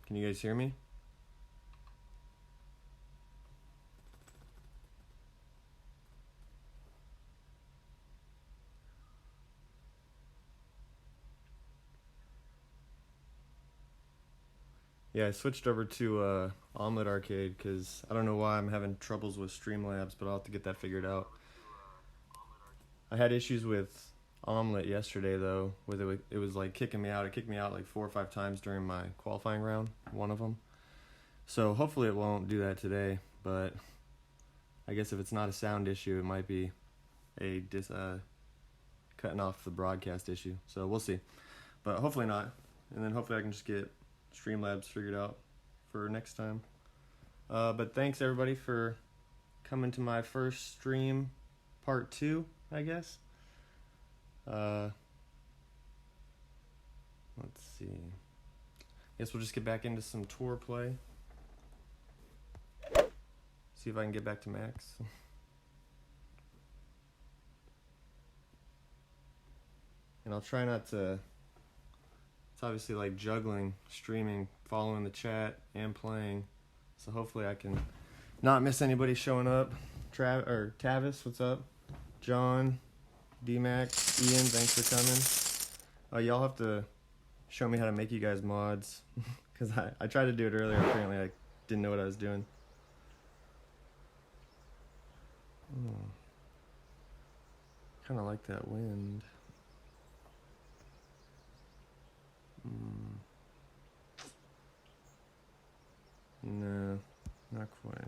Can you guys hear me? Yeah, I switched over to Omlet Arcade because I don't know why I'm having troubles with Streamlabs, but I'll have to get that figured out. I had issues with Omlet yesterday though. It was like kicking me out. It kicked me out like 4 or 5 times during my qualifying round, one of them. So hopefully it won't do that today, but I guess if it's not a sound issue, it might be a cutting off the broadcast issue. So we'll see, but hopefully not. And then hopefully I can just get Streamlabs figured out for next time. But thanks everybody for coming to my first stream, part 2, I guess. Let's see. Guess we'll just get back into some tour play. See if I can get back to max. And I'll try not to. It's obviously like juggling, streaming, following the chat, and playing. So hopefully I can not miss anybody showing up. Tavis, what's up? John, D-Max, Ian, thanks for coming. Y'all have to show me how to make you guys mods. Because I tried to do it earlier, apparently I didn't know what I was doing. Kind of like that wind. No, not quite.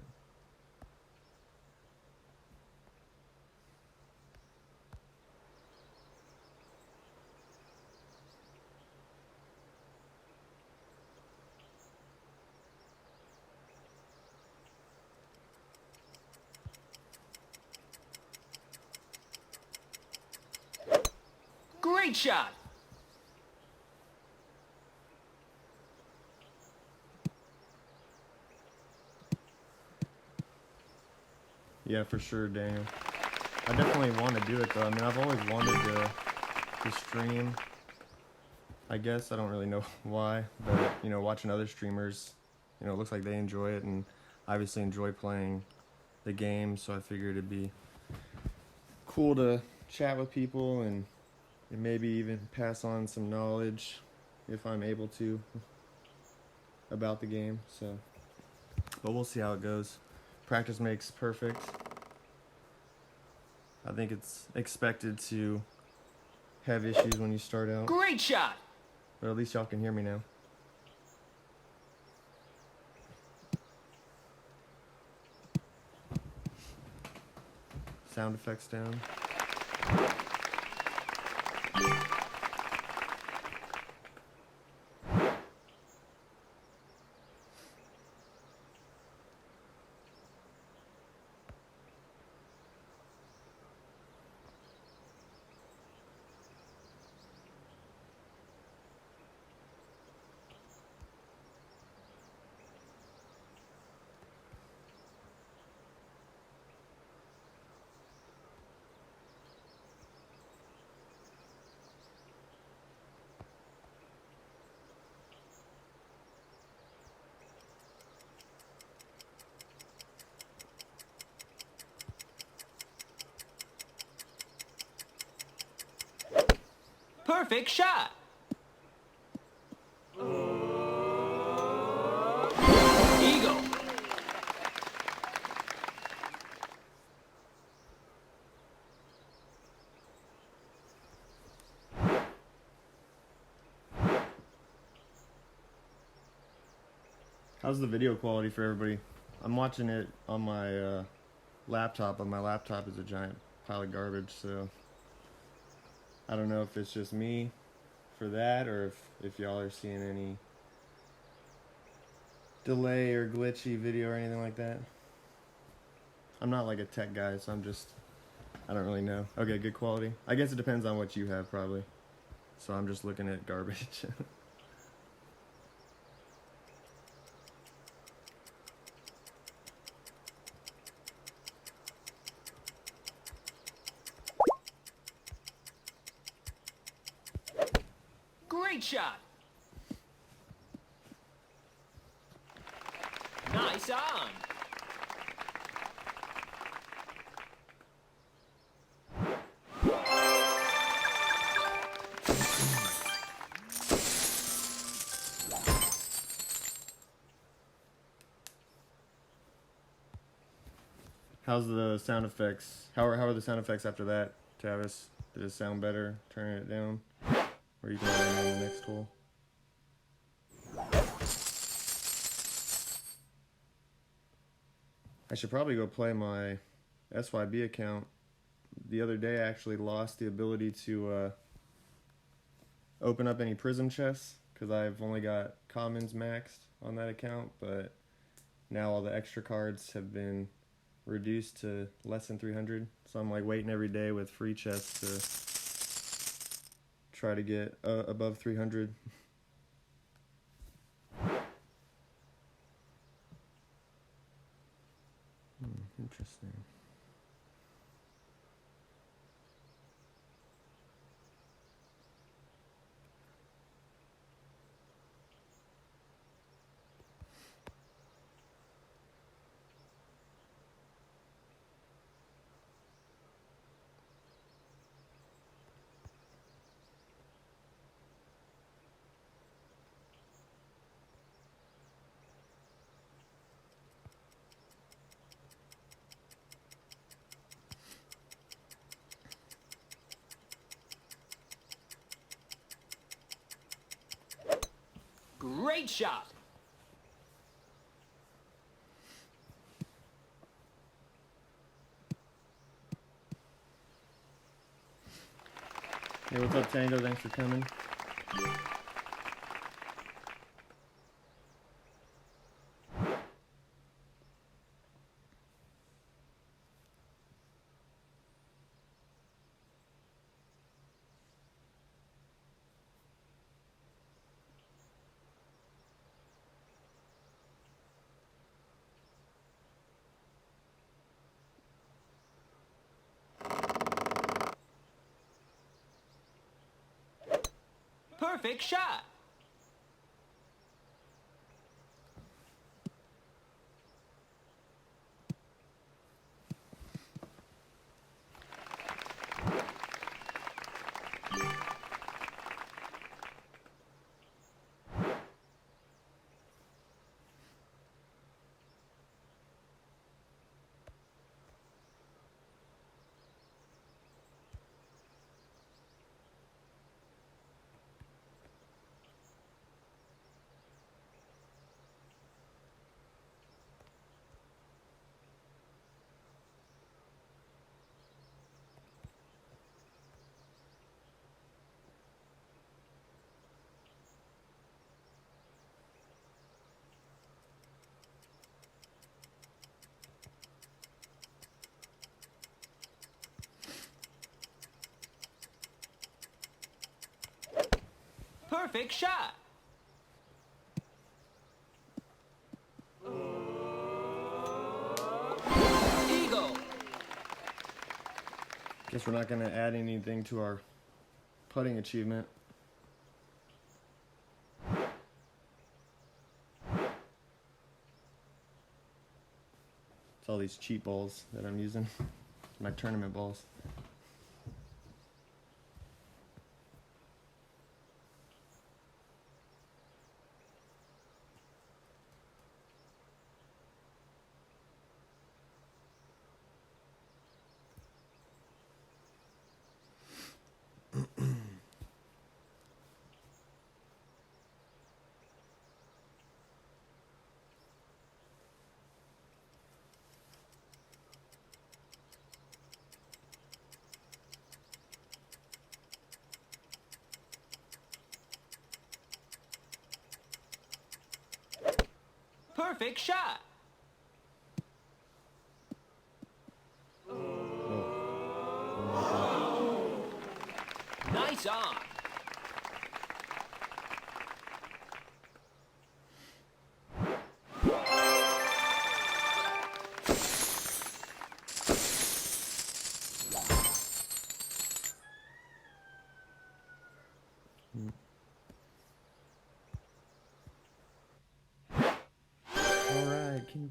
Great shot! Yeah, for sure, Daniel. I definitely want to do it though. I mean, I've always wanted to stream. I guess I don't really know why, but you know, watching other streamers, you know, it looks like they enjoy it, and I obviously enjoy playing the game. So I figured it'd be cool to chat with people and maybe even pass on some knowledge if I'm able to about the game. So, but we'll see how it goes. Practice makes perfect. I think it's expected to have issues when you start out. Great shot! But at least y'all can hear me now. Sound effects down. Perfect shot! Eagle! How's the video quality for everybody? I'm watching it on my laptop, but my laptop is a giant pile of garbage, so I don't know if it's just me for that or if y'all are seeing any delay or glitchy video or anything like that. I'm not like a tech guy, so I don't really know. Okay, good quality. I guess it depends on what you have probably. So I'm just looking at garbage. Great shot! Nice on. How's the sound effects? How are the sound effects after that, Tavis? Did it sound better turning it down? Or you can add it in the next tool? I should probably go play my SYB account. The other day I actually lost the ability to open up any prism chests because I've only got commons maxed on that account, but now all the extra cards have been reduced to less than 300, so I'm like waiting every day with free chests to try to get above 300. Interesting. Great shot. Hey, what's up, Tango? Thanks for coming. Perfect shot. Perfect shot. Eagle. Guess we're not going to add anything to our putting achievement. It's all these cheap balls that I'm using. My tournament balls. Perfect shot. Nice on.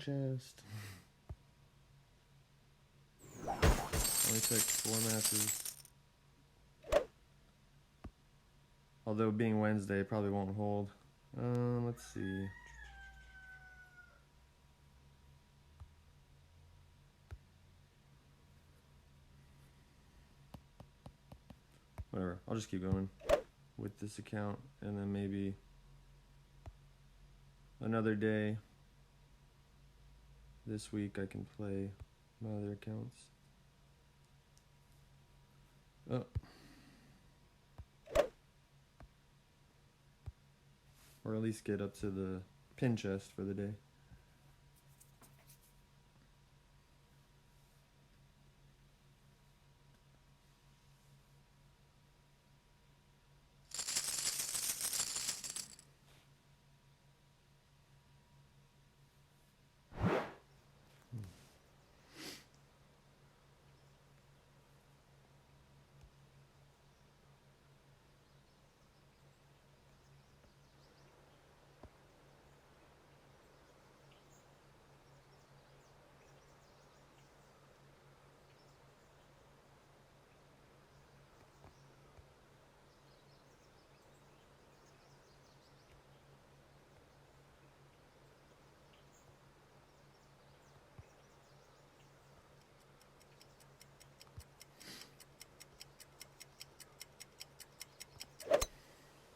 chest. Only took 4 matches. Although being Wednesday, probably won't hold. Let's see. Whatever. I'll just keep going with this account, and then maybe another day this week I can play my other accounts. Oh. Or at least get up to the pin chest for the day.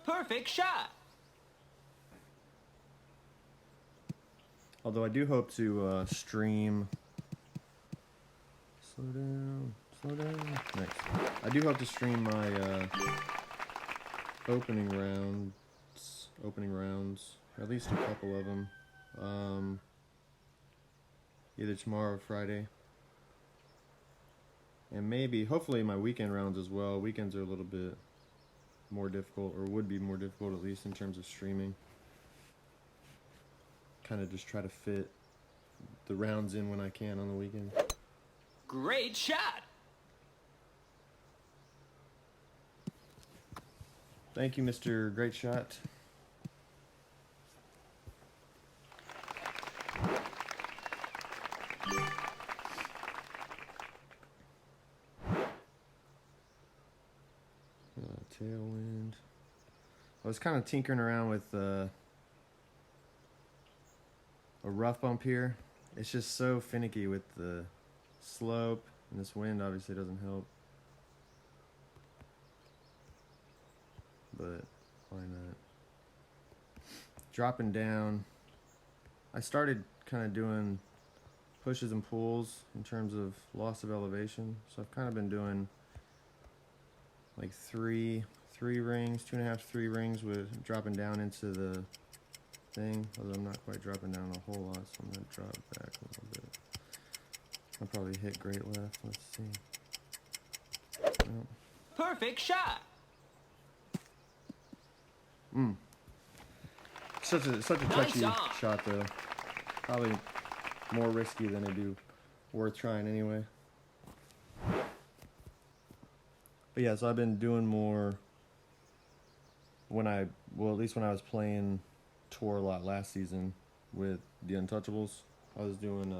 Perfect shot. Although I do hope to stream. Slow down, slow down. Nice. I do hope to stream my opening rounds, or at least a couple of them, either tomorrow or Friday, and maybe, hopefully, my weekend rounds as well. Weekends are a little bit more difficult, or would be more difficult at least in terms of streaming. Kind of just try to fit the rounds in when I can on the weekend. Great shot. Thank you, Mr. Great Shot. Tailwind. I was kind of tinkering around with a rough bump here. It's just so finicky with the slope, and this wind obviously doesn't help. But why not? Dropping down. I started kind of doing pushes and pulls in terms of loss of elevation. So I've kind of been doing like three rings, 2.5, 3 rings with dropping down into the thing. Although I'm not quite dropping down a whole lot, so I'm gonna drop back a little bit. I'll probably hit great left. Let's see. Nope. Perfect shot. Such a touchy Nice on. shot though. Probably more risky than I do worth trying anyway. But yeah, so I've been doing more at least when I was playing tour a lot last season with the Untouchables. I was doing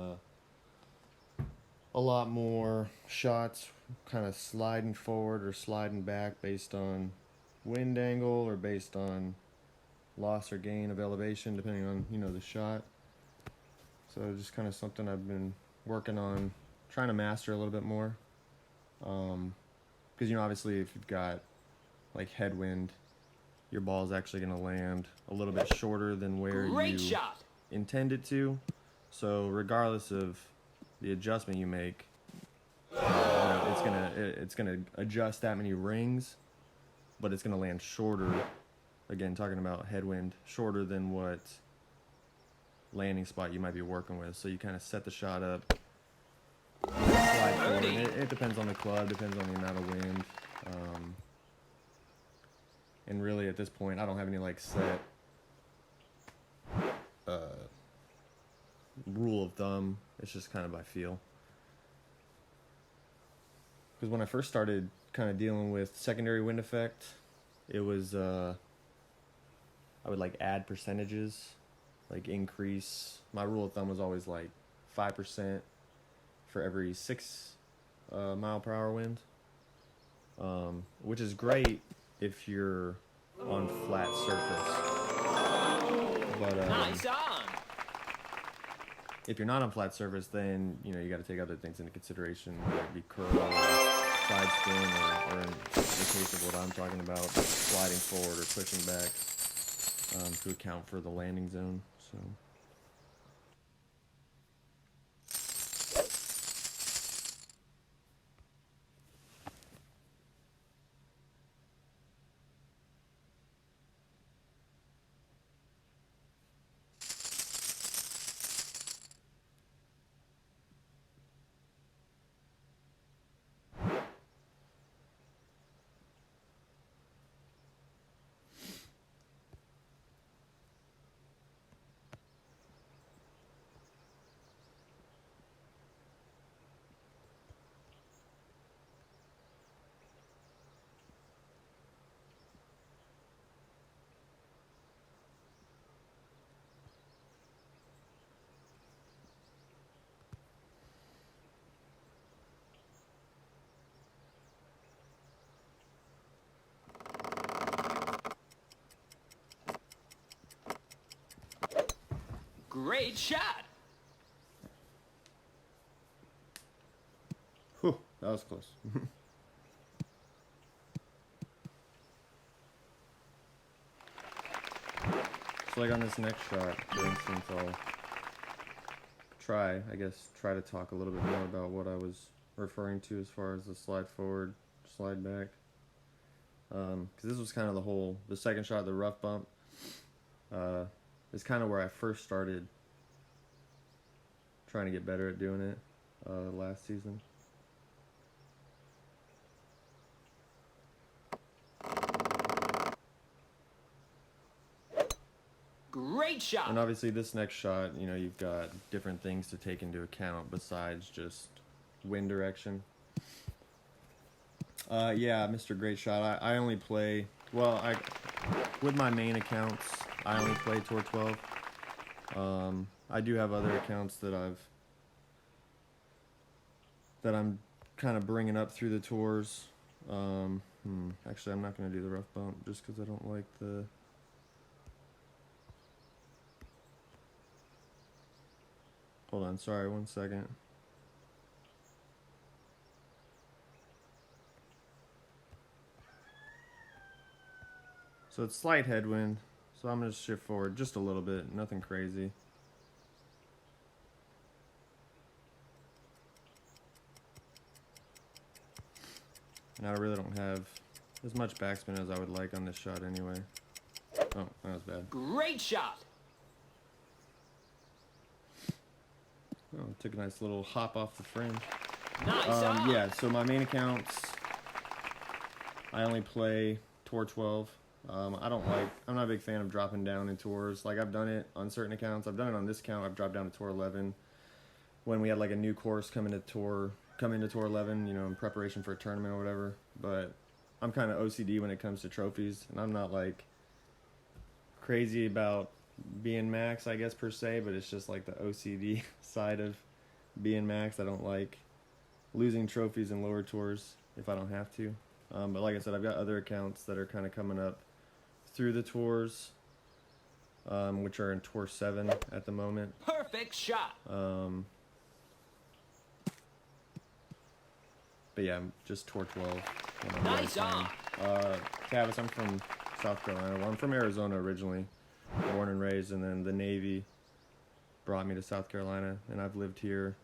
a lot more shots, kind of sliding forward or sliding back based on wind angle or based on loss or gain of elevation, depending on, the shot. So just kind of something I've been working on, trying to master a little bit more. Because, obviously if you've got like headwind, your ball's actually going to land a little bit shorter than where Great you shot. intend it to. So regardless of the adjustment you make, it's gonna adjust that many rings, but it's gonna land shorter. Again, talking about headwind, shorter than what landing spot you might be working with. So you kind of set the shot up, slide forward. It depends on the club, depends on the amount of wind. And really, at this point, I don't have any set rule of thumb. It's just kind of by feel. Because when I first started kind of dealing with secondary wind effect, it was I would add percentages like increase. My rule of thumb was always like 5% for every 6 mile per hour wind, which is great if you're on flat surface. But Nice on. if you're not on flat surface, then you got to take other things into consideration, whether it be curl or side spin, or in the case of what I'm talking about, sliding forward or pushing back, to account for the landing zone. So. Great shot. Whew, that was close. So like on this next shot, for instance, I'll try to talk a little bit more about what I was referring to as far as the slide forward, slide back. Because this was kind of the second shot, the rough bump, is kind of where I first started trying to get better at doing it last season. Great shot. And obviously this next shot, you've got different things to take into account besides just wind direction. Yeah, Mr. Great Shot. I only play, with my main accounts, I only play Tour 12. I do have other accounts that I'm kind of bringing up through the tours. Actually, I'm not going to do the rough bump just because I don't like the... Hold on, sorry, 1 second. So it's slight headwind, so I'm going to shift forward just a little bit, nothing crazy. And I really don't have as much backspin as I would like on this shot anyway. Oh, that was bad. Great shot. Oh, took a nice little hop off the fringe. Nice on. Yeah, so my main accounts, I only play Tour 12. I'm not a big fan of dropping down in tours. Like, I've done it on certain accounts. I've done it on this account. I've dropped down to Tour 11 when we had like a new course come into Tour 11, in preparation for a tournament or whatever. But I'm kind of OCD when it comes to trophies, and I'm not like crazy about being max, I guess, per se, but it's just like the OCD side of being max. I don't like losing trophies in lower tours if I don't have to. But like I said, I've got other accounts that are kind of coming up through the tours, which are in Tour 7 at the moment. Perfect shot. But yeah, just Tour 12. Nice on. Tavis, I'm from South Carolina. Well, I'm from Arizona originally, born and raised, and then the Navy brought me to South Carolina, and I've lived here